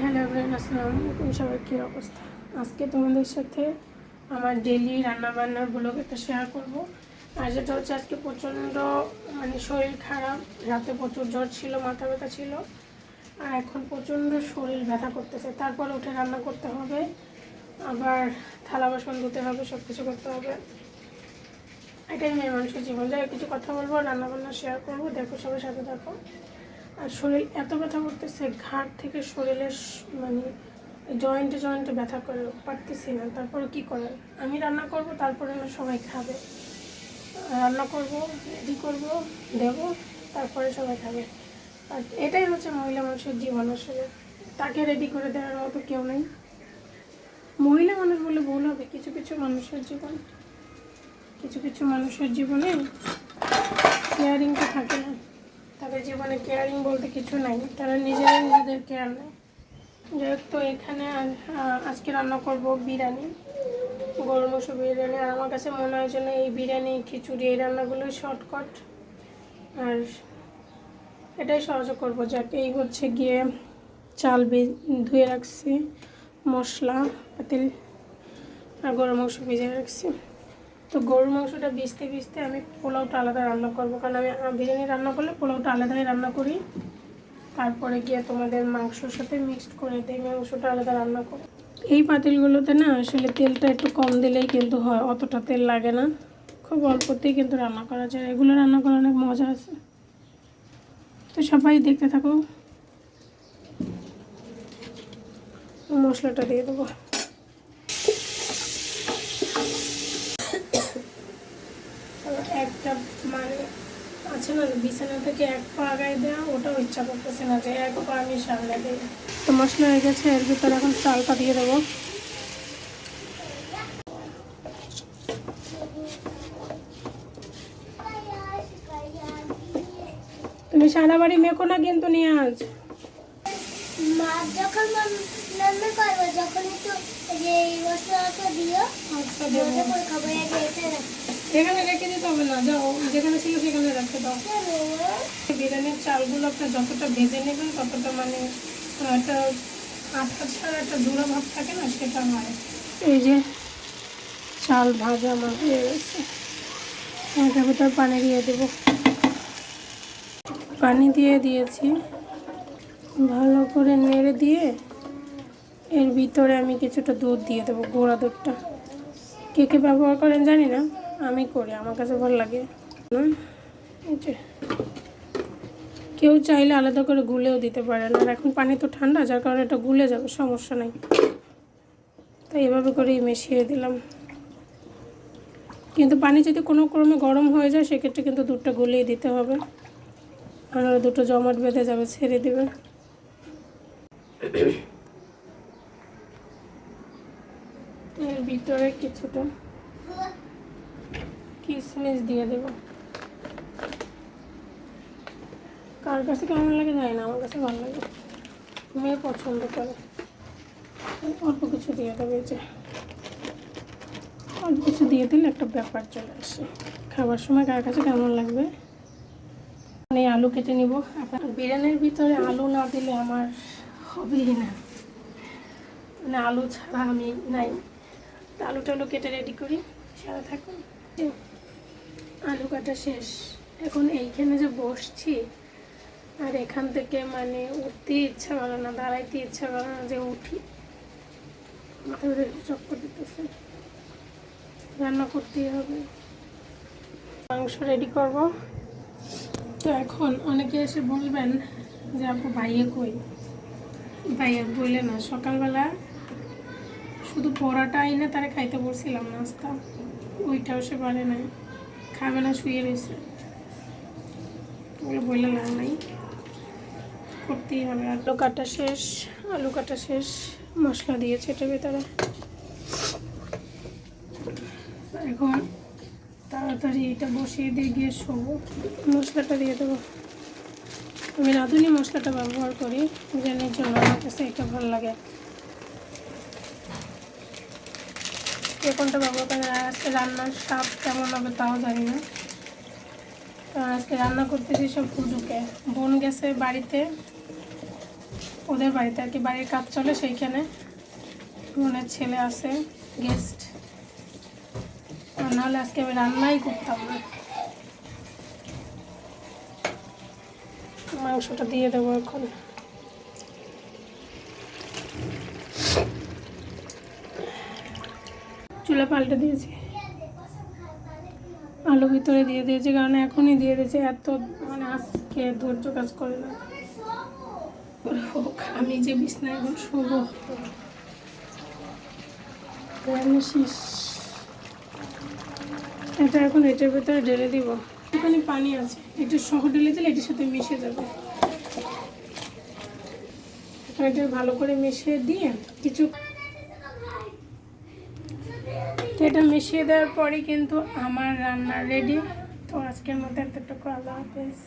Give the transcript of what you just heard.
Hello everyone, আসসালামু আলাইকুম। সবার কী অবস্থা? আজকে তোমাদের সাথে আমার ডেইলি রান্নাবান্নার ব্লগ একটা শেয়ার করব। আর যেটা হচ্ছে, আজকে প্রচণ্ড শরীর খারাপ, রাতে প্রচুর জ্বর ছিল, মাথা ব্যথা ছিল, আর এখন প্রচণ্ড শরীর ব্যথা করতেছে। তারপর উঠে রান্না করতে হবে, আবার থালা বাসন ধুতে হবে, সব কিছু করতে হবে। এটাই মেয়ে মানুষের জীবন। যাই কিছু কথা বলবো, রান্নাবান্না শেয়ার করবো, দেখো সবার সাথে দেখো। আর শরীর এত ব্যথা করতেছে, ঘাট থেকে শরীরের জয়েন্টে জয়েন্টে ব্যথা করে পারতেছি না। তারপরে কি করার, আমি রান্না করব, তারপরে না সবাই খাবে। রান্না করব, রেডি করব, দেবো, তারপরে সবাই খাবে। আর এটাই হচ্ছে মহিলা মানুষের জীবন। আসলে তাকে রেডি করে দেওয়ার মতো কেউ নেই। মহিলা মানুষ বলে ভুল হবে। কিছু কিছু মানুষের জীবনে কেয়ারিংটা থাকে না। তাদের জীবনে কেয়ারিং বলতে কিছু নাই, তারা নিজেদের কেয়ার নেয়। যাই হোক, তো এখানে আজকে রান্না করব বিরিয়ানি, গরু মাংস বিরিয়ানি। আর আমার কাছে মনে হয় যেন এই বিরিয়ানি, খিচুড়ি, এই রান্নাগুলোই শর্টকাট, আর এটাই সহজে করবো। যাকে এই হচ্ছে গিয়ে চাল ধুয়ে রাখছি, মশলা পাতিল, আর গরু মাংস ভিজিয়ে রাখছি। তো গরুর মাংসটা ভিজতে আমি পোলাওটা আলাদা রান্না করব, কারণ আমি বিরিয়ানি রান্না করলে পোলাওটা আলাদাই রান্না করি। তারপরে গিয়ে তোমাদের মাংসর সাথে মিক্সড করে দিই, মাংসটা আলাদা রান্না করি। এই পাতিলগুলোতে না আসলে তেলটা একটু কম দিলেই কিন্তু হয়, অতটা তেল লাগে না, খুব অল্পতেই কিন্তু রান্না করা যায়। এগুলো রান্না করা অনেক মজা আছে। তো সবাই দেখতে থাকো। মশলাটা দিয়ে দেবো। একটা আছে না, বিছানা থেকে এক পা আগায় দেওয়া, ওটাও ইচ্ছা করতেছে না যে এক পা আমি সামনে দিই। তো মশলা হয়ে গেছে, এর ভিতরে এখন চালটা দিয়ে দেবো। তুমি সারা বাড়ি মেখো না কিন্তু নিয়ে আজ। এখানে রেখে দিতে হবে না, যাও যেখানে ছিল সেখানে রেখে দাও। বিরিয়ানির চালগুলো আপনার যতটা ভেজে নেবেন ততটা একটা আঠা ছাড়া একটা জোড়া ভাব থাকে না, সেটা হয়। এই যে চাল ভাজা আমার হয়ে গেছে, এটার ভিতর পানি দিয়ে দেবো। পানি দিয়ে দিয়েছি, ভালো করে নেড়ে দিয়ে এর ভিতরে আমি কিছুটা দুধ দিয়ে দেবো, গুঁড়া দুধটা। কে কে ব্যবহার করেন জানি না, আমি করি, আমার কাছে ভালো লাগে। কেউ চাইলে আলাদা করে গুলেও দিতে পারেন। আর এখন পানি তো ঠান্ডা, যার কারণে এটা গুলে যাবে, সমস্যা নেই। তাই এভাবে করেই মিশিয়ে দিলাম। কিন্তু পানি যদি কোনো ক্রমে গরম হয়ে যায়, সেক্ষেত্রে কিন্তু দুধটা গুলিয়ে দিতে হবে, আর দুটো জমাট বেঁধে যাবে, ছেড়ে দেবে। এর ভিতরে কিছুটা কিশমিশ দিয়ে দেব। কার কাছে কেমন লাগে জানি না, আমার কাছে ভালো লাগে, মেয়ে পছন্দ করে। অল্প কিছু দিয়ে দেবে, যে অল্প কিছু দিয়ে দিলে একটা ব্যাপার চলে আসে। খাবার সময় কার কাছে কেমন লাগবে। এই আলু কেটে নিব। আপনার বিরিয়ানির ভিতরে আলু না দিলে আমার হবেই না, আলু ছাড়া আমি নাই। আলু টালু কেটে রেডি করি, সারা থাকুন। আলু কাটা শেষ। এখন এইখানে যে বসছি, আর এখান থেকে উঠতে ইচ্ছা করে না, দাঁড়াইতে ইচ্ছা করে না, যে উঠি, মাথায় চক্কর দিতেছে। রান্না করতেই হবে, মাংস রেডি করব। তো এখন অনেকে এসে বলবেন যে আপু ভাইয়া কই। ভাইয়া বললে না, সকালবেলা শুধু পরোটা এনে তারা খাইতে বলছিলাম, নাস্তা, ওইটাও সে পারে নাই, খাবে না, শুয়ে রয়েছে। ওগুলো বললে লাভ নাই, করতেই হবে। আলু কাটা শেষ, মশলা দিয়েছে এটার ভিতরে। এখন তাড়াতাড়ি এটা বসিয়ে দিয়ে গিয়ে শোবো। মশলাটা দিয়ে দেবো। আমি রাঁধুনি মশলাটা ব্যবহার করি, বিরিয়ানির জন্য আমার কাছে এটা ভালো লাগে। কে কোনটা ব্যবহার করেন, আজকে রান্নার স্বাদ কেমন হবে তাও জানি না। কারণ আজকে রান্না করতেছি সব পুজোকে। বোন গেছে বাড়িতে, ওদের বাড়িতে আর কি, বাড়ির কাজ চলে সেইখানে। বোনের ছেলে আছে গেস্ট, আর নাহলে আজকে আমি রান্নাই করতাম না। মাংসটা দিয়ে দেবো এখন। চুলা পাল্টে দিয়েছি, আলু ভিতরে দিয়ে দিয়েছি, কারণ এখনই দিয়ে দিয়েছি, এত মানে আজকে ধৈর্য কাজ করে না। হোক, আমি যে বিছনায় এখন শোবো। এটা এখন এটার ভিতরে ঢেলে দিব। এখানে পানি আছে, এটা সহ ঢেলে দিলে এটার সাথে মিশে যাবে। এটা ভালো করে মিশিয়ে দিয়ে কিছু, এটা মিশিয়ে দেওয়ার পরে কিন্তু আমার রান্না রেডি। তো আজকের মতো এতটুকু, আল্লাহ হাফেজ।